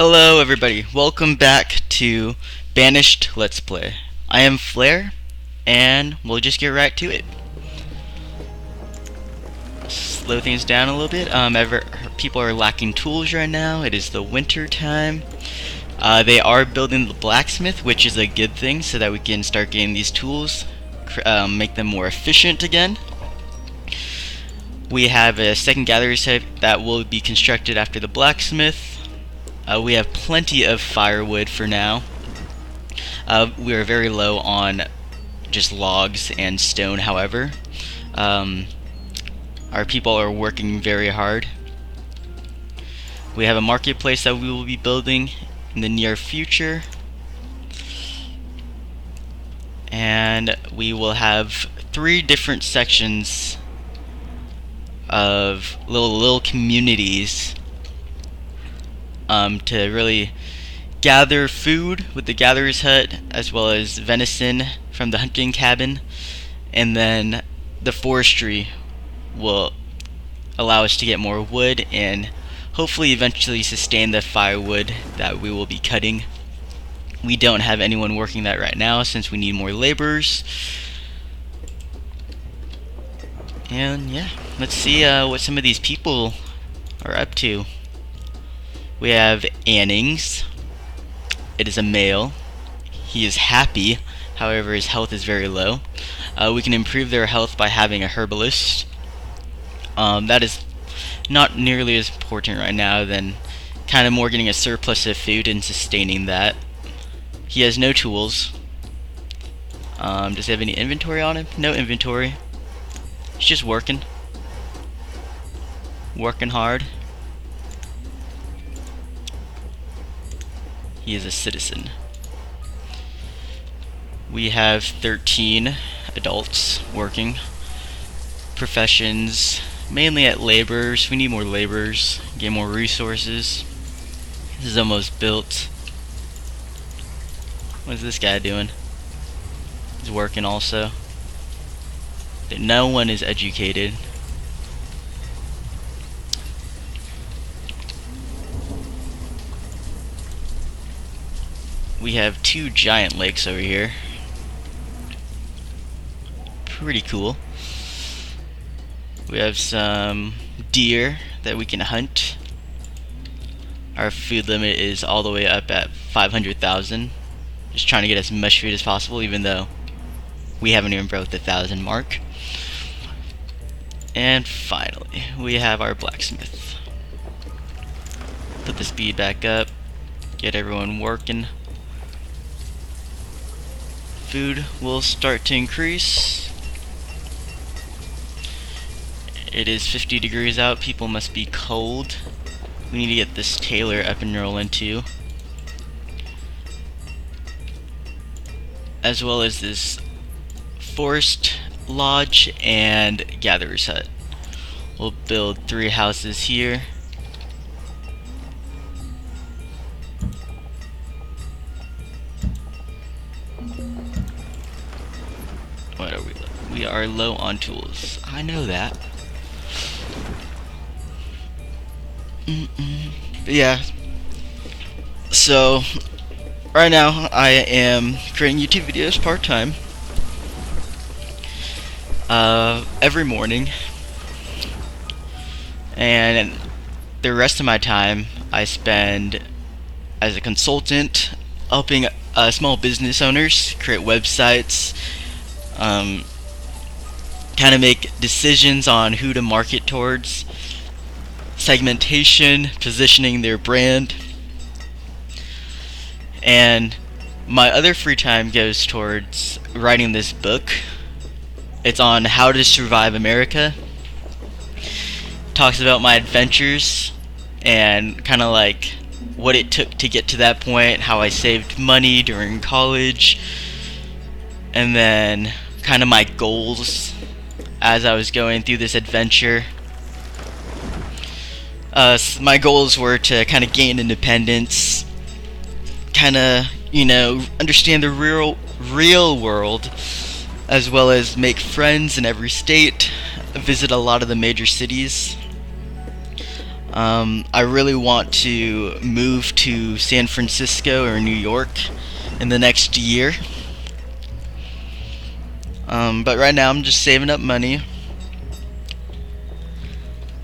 Hello everybody, welcome back to Banished Let's Play. I am Flair, and we'll just get right to it. Slow things down a little bit. People are lacking tools right now. It is the winter time. They are building the blacksmith, which is a good thing, so that we can start getting these tools, make them more efficient again. We have a second gathering site that will be constructed after the blacksmith. We have plenty of firewood for now. We are very low on just logs and stone, however. Our people are working very hard. We have a marketplace that we will be building in the near future. And we will have 3 different sections of little communities to really gather food with the gatherer's hut, as well as venison from the hunting cabin, and then the forestry will allow us to get more wood and hopefully eventually sustain the firewood that we will be cutting. We don't have anyone working that right now since we need more laborers. And yeah, let's see what some of these people are up to. We have Annings. It is a male. He is happy, however his health is very low. We can improve their health by having a herbalist. That is not nearly as important right now than kind of more getting a surplus of food and sustaining that. He has no tools. Does he have any inventory on him? No inventory. He's just working hard. He is a citizen. We have 13 adults working. Professions, mainly at laborers. We need more laborers, get more resources. This is almost built. What is this guy doing? He's working also. No one is educated. We have 2 giant lakes over here. Pretty cool. We have some deer that we can hunt. Our food limit is all the way up at 500,000. Just trying to get as much food as possible, even though we haven't even broke the 1,000 mark. And finally, we have our blacksmith. Put the speed back up. Get everyone working. Food will start to increase. It is 50 degrees out. People must be cold. We need to get this tailor up and rolling too, as well as this forest lodge and gatherer's hut. We'll build 3 houses here. What are we? We are low on tools. I know that. But yeah. So right now I am creating YouTube videos part-time. Every morning, and the rest of my time I spend as a consultant helping small business owners create websites, kind of make decisions on who to market towards, segmentation, positioning their brand. And my other free time goes towards writing this book. It's on how to survive America. Talks about my adventures and kind of like what it took to get to that point, how I saved money during college, and then kind of my goals as I was going through this adventure. My goals were to kind of gain independence, kind of, understand the real world, as well as make friends in every state, visit a lot of the major cities. I really want to move to San Francisco or New York in the next year. But right now I'm just saving up money.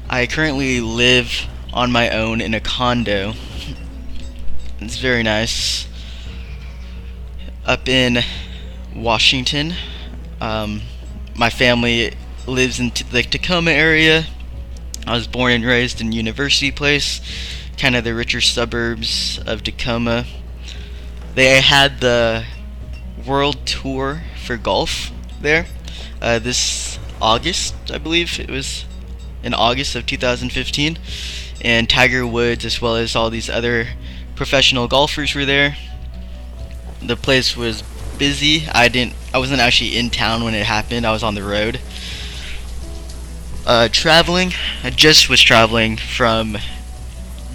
I currently live on my own in a condo. It's very nice. Up in Washington. Um, my family lives in the Tacoma area. I was born and raised in University Place, kind of the richer suburbs of Tacoma. They had the world tour for golf there this August, I believe it was in August of 2015, and Tiger Woods as well as all these other professional golfers were there. The place was busy. I wasn't actually in town when it happened. I was on the road. Traveling. I just was traveling from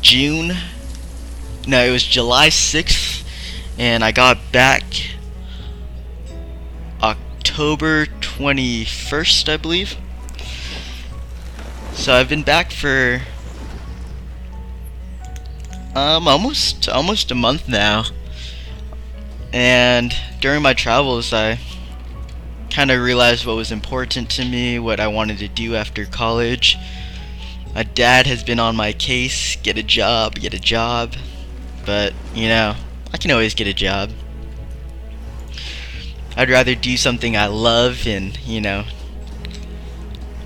June. No, it was July 6th, and I got back October 21st, I believe. So I've been back for almost a month now. And during my travels, I kind of realized what was important to me, what I wanted to do after college. My dad has been on my case, get a job, but I can always get a job. I'd rather do something I love and,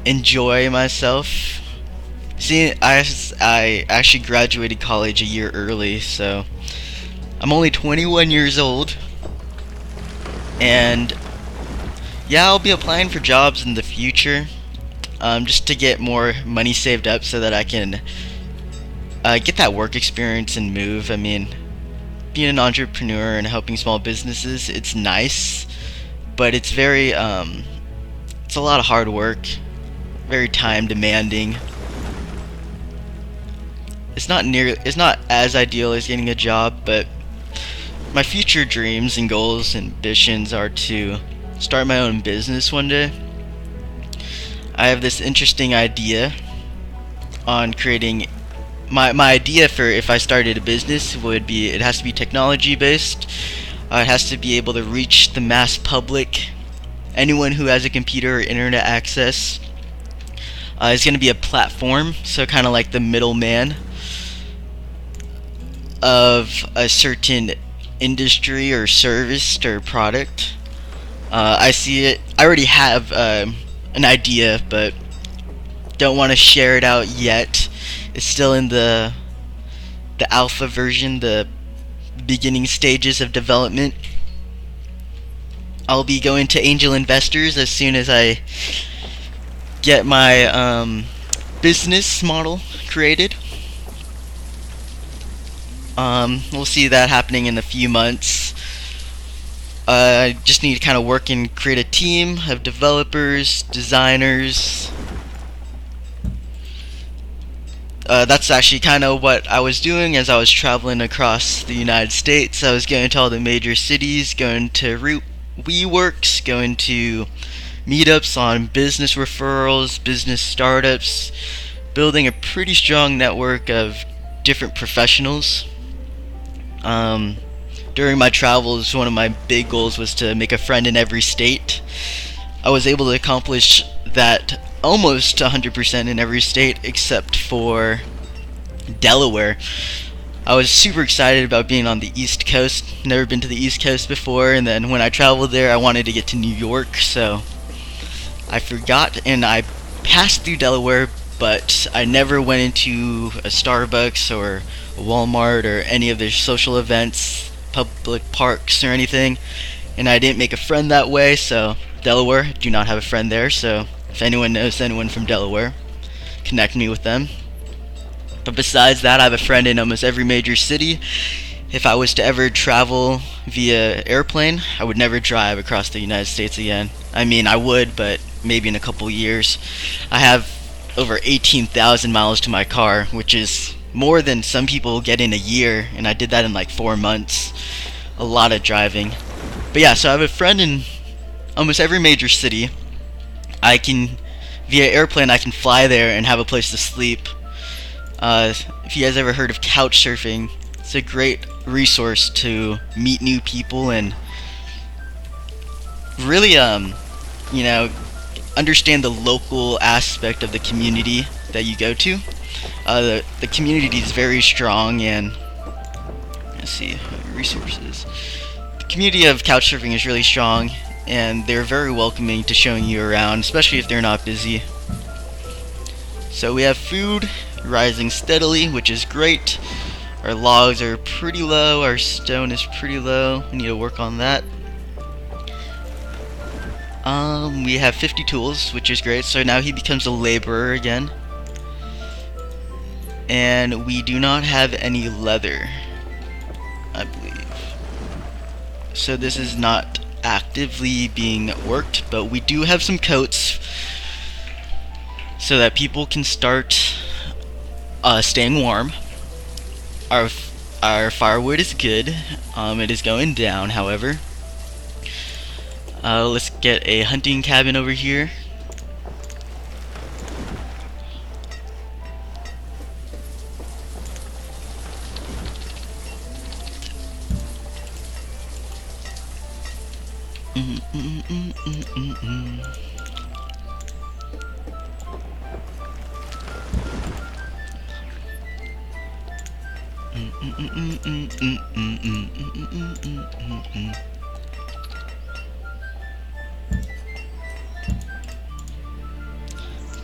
enjoy myself. See, I actually graduated college a year early, so I'm only 21 years old, and yeah, I'll be applying for jobs in the future, just to get more money saved up so that I can get that work experience and move. I mean, being an entrepreneur and helping small businesses, it's nice, but it's it's a lot of hard work, very time demanding. It's not as ideal as getting a job, but my future dreams and goals and ambitions are to start my own business one day. I have this interesting idea on creating my idea for if I started a business would be it has to be technology based. It has to be able to reach the mass public. Anyone who has a computer or internet access. Is going to be a platform, so kind of like the middleman of a certain industry or service or product. I see it. I already have an idea, but don't want to share it out yet. It's still in the alpha version, the beginning stages of development. I'll be going to angel investors as soon as I get my business model created. We'll see that happening in a few months. I just need to kind of work and create a team of developers, designers. That's actually kind of what I was doing as I was traveling across the United States. I was going to all the major cities, going to WeWorks, going to meetups on business referrals, business startups, building a pretty strong network of different professionals. During my travels, one of my big goals was to make a friend in every state. I was able to accomplish that almost 100% in every state except for Delaware. I was super excited about being on the East Coast. Never been to the East Coast before, and then when I traveled there, I wanted to get to New York, so I forgot and I passed through Delaware, but I never went into a Starbucks or a Walmart or any of their social events, public parks or anything, and I didn't make a friend that way. So Delaware, do not have a friend there, so if anyone knows anyone from Delaware, connect me with them. But besides that, I have a friend in almost every major city. If I was to ever travel via airplane, I would never drive across the United States again. I mean, I would, but maybe in a couple years. I have over 18,000 miles to my car, which is more than some people get in a year, and I did that in like 4 months. A lot of driving. But yeah, so I have a friend in almost every major city. Via airplane, I can fly there and have a place to sleep. If you guys ever heard of couch surfing, it's a great resource to meet new people and really, you know, understand the local aspect of the community that you go to. The community is very strong, and let's see, resources. The community of couchsurfing is really strong, and they're very welcoming to showing you around, especially if they're not busy. So we have food rising steadily, which is great. Our logs are pretty low, our stone is pretty low. We need to work on that. We have 50 tools, which is great. So now he becomes a laborer again. And we do not have any leather, I believe. So this is not actively being worked, but we do have some coats so that people can start staying warm. Our firewood is good. It is going down, however. Let's get a hunting cabin over here.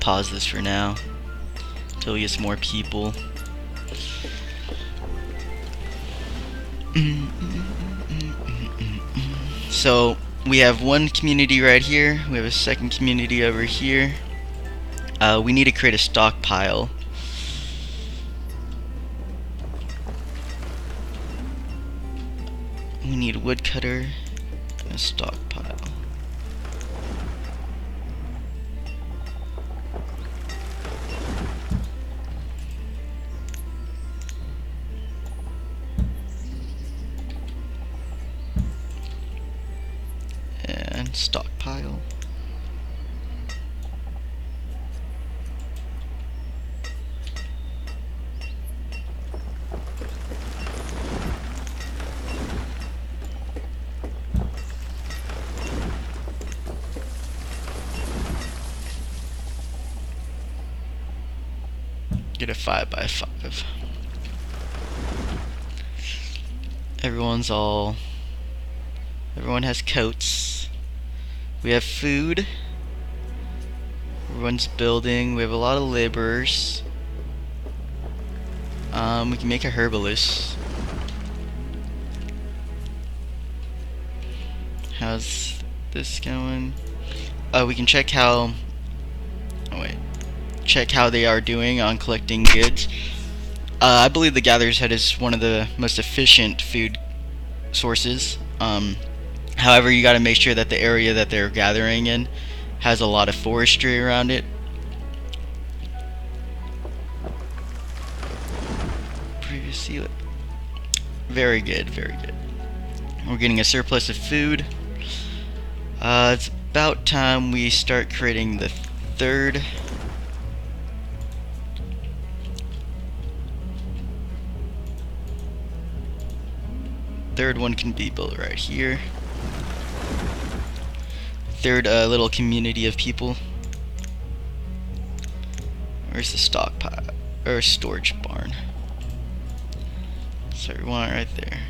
Pause this for now until we get some more people. So we have one community right here. We have a second community over here. We need to create a stockpile. We need a woodcutter and a stockpile. And stockpile. Get a 5x5. Everyone has coats. We have food. Everyone's building. We have a lot of laborers. We can make a herbalist. How's this going? We can check how. Oh wait. Check how they are doing on collecting goods. I believe the Gatherer's Head is one of the most efficient food sources. However, you got to make sure that the area that they're gathering in has a lot of forestry around it. Previously, very good, very good. We're getting a surplus of food. It's about time we start creating the third one can be built right here. Third little community of people. Where's the stockpile or storage barn? So we want it right there.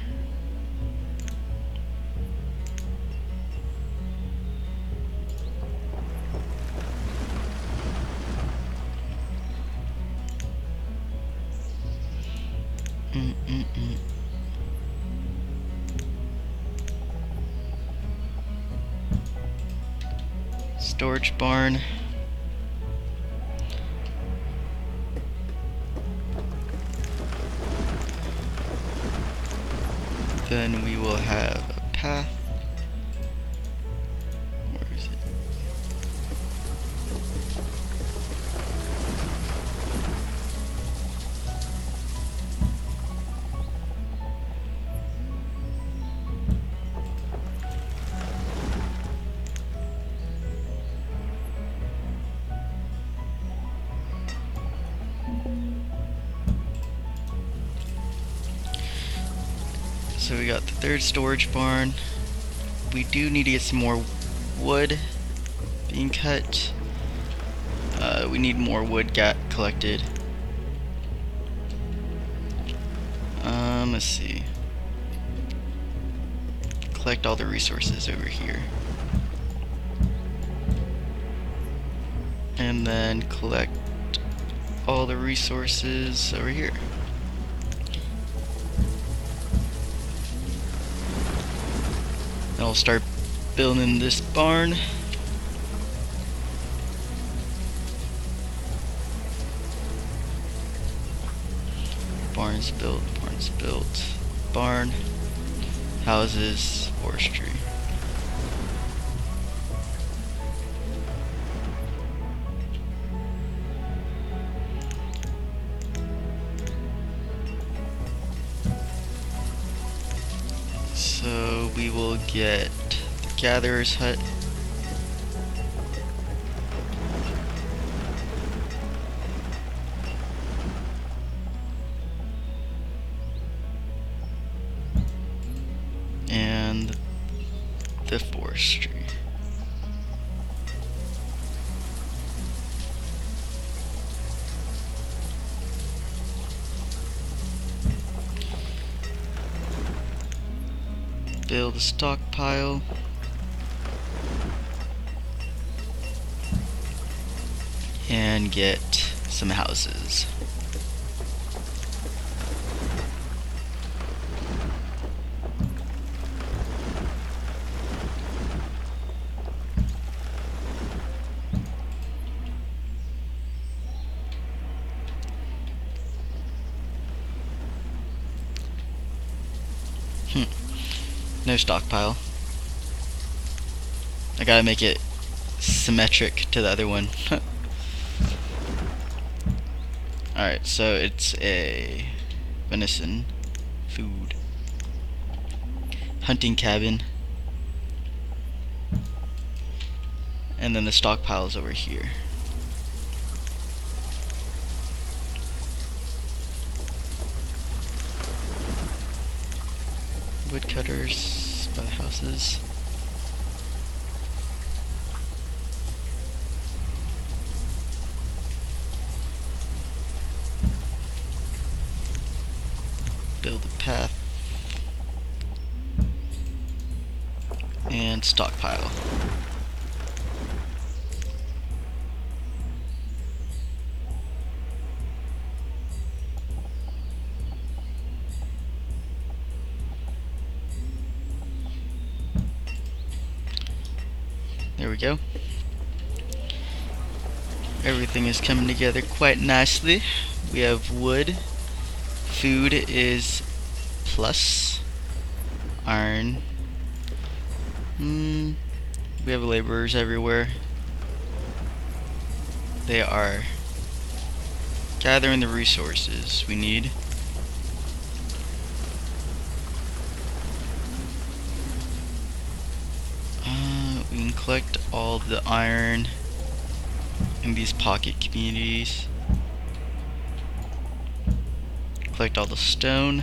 Storage barn. Then we will have a path. Where is it? So we got the third storage barn. We do need to get some more wood being cut. We need more wood collected. Let's see. Collect all the resources over here. And then collect all the resources over here. Then I'll start building this barn. Barns built, barn, houses, forestry. So we will get the gatherer's hut. And the forestry. Build a stockpile. And get some houses. No stockpile. I gotta make it symmetric to the other one. Alright, so it's a venison food. Hunting cabin. And then the stockpile is over here. Woodcutters by the houses. Build a path. And stockpile. There we go. Everything is coming together quite nicely. We have wood. Food is plus. Iron. We have laborers everywhere. They are gathering the resources we need. We can collect all the iron in these pocket communities. Collect all the stone.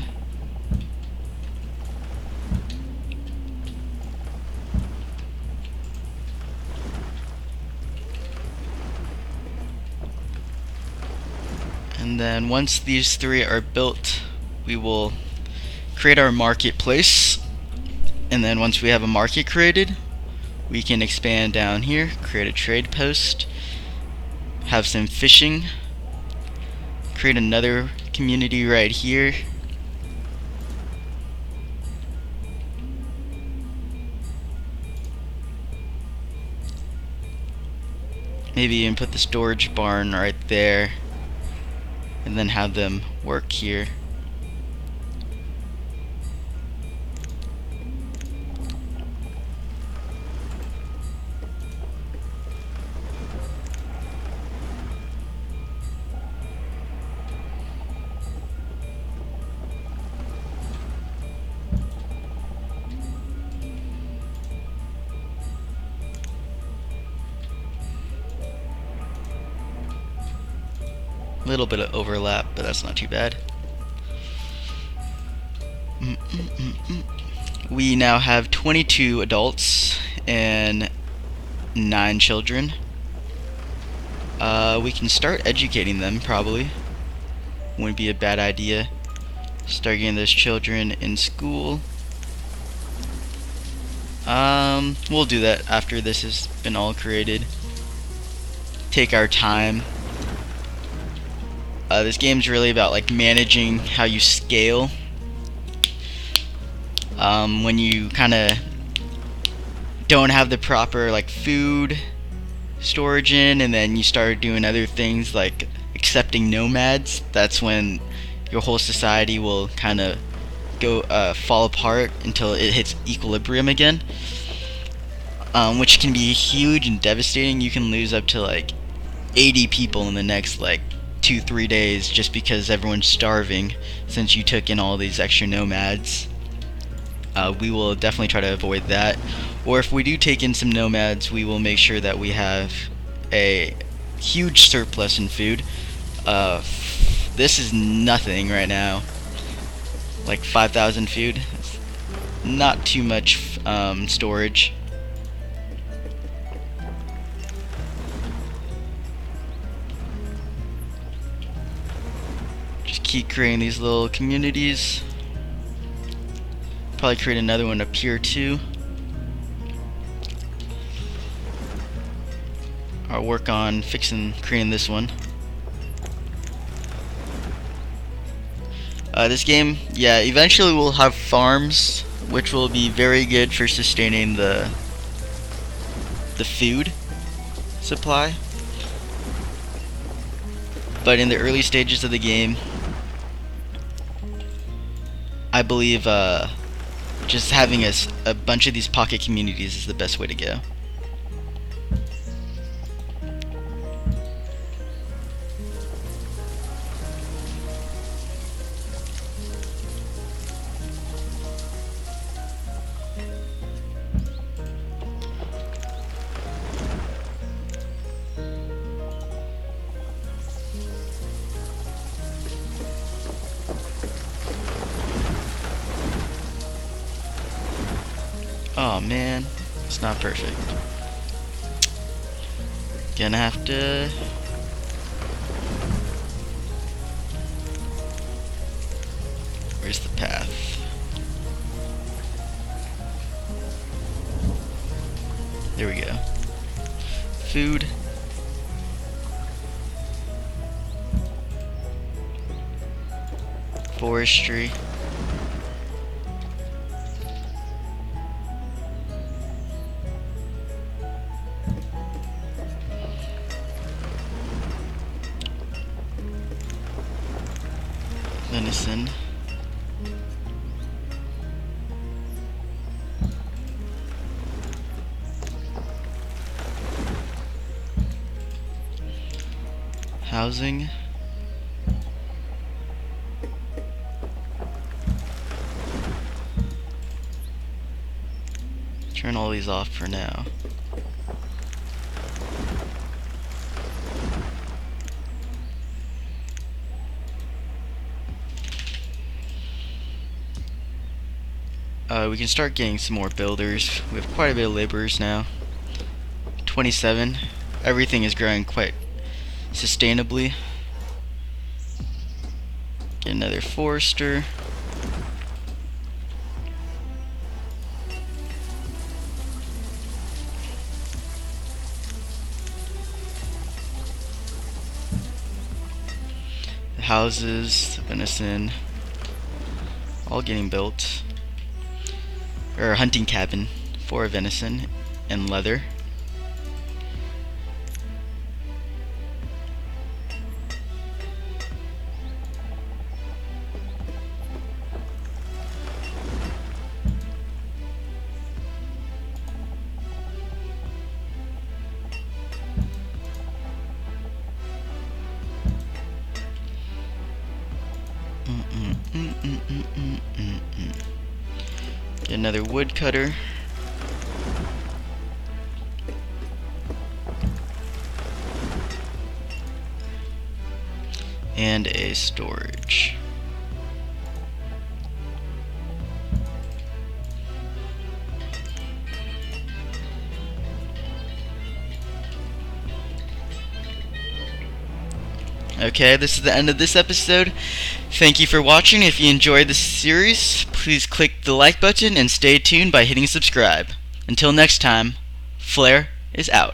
And then once these three are built, we will create our marketplace. And then once we have a market created, we can expand down here, create a trade post, have some fishing, create another community right here. Maybe even put the storage barn right there, and then have them work here. Little bit of overlap, but that's not too bad. We now have 22 adults and 9 children. We can start educating them, probably. Wouldn't be a bad idea. Start getting those children in school. We'll do that after this has been all created. Take our time. This game's really about like managing how you scale. When you kind of don't have the proper like food storage in, and then you start doing other things like accepting nomads, that's when your whole society will kind of go fall apart until it hits equilibrium again, which can be huge and devastating. You can lose up to like 80 people in the next like 2-3 days just because everyone's starving since you took in all these extra nomads. We will definitely try to avoid that, or if we do take in some nomads, we will make sure that we have a huge surplus in food. This is nothing right now, like 5,000 food. It's not too much storage. Just keep creating these little communities. Probably create another one up here too. I'll work on creating this one. This game, yeah, eventually we'll have farms, which will be very good for sustaining the food supply. But in the early stages of the game, I believe just having a bunch of these pocket communities is the best way to go. Oh man, it's not perfect. Gonna have to... Where's the path? There we go. Food. Forestry. Venison. Housing. Turn all these off for now. We can start getting some more builders. We have quite a bit of laborers now. 27. Everything is growing quite sustainably. Get another forester. The houses, the venison, all getting built. Or a hunting cabin for venison and leather. Get another woodcutter. And a storage. Okay, this is the end of this episode. Thank you for watching. If you enjoyed this series, please click the like button and stay tuned by hitting subscribe. Until next time, Flair is out.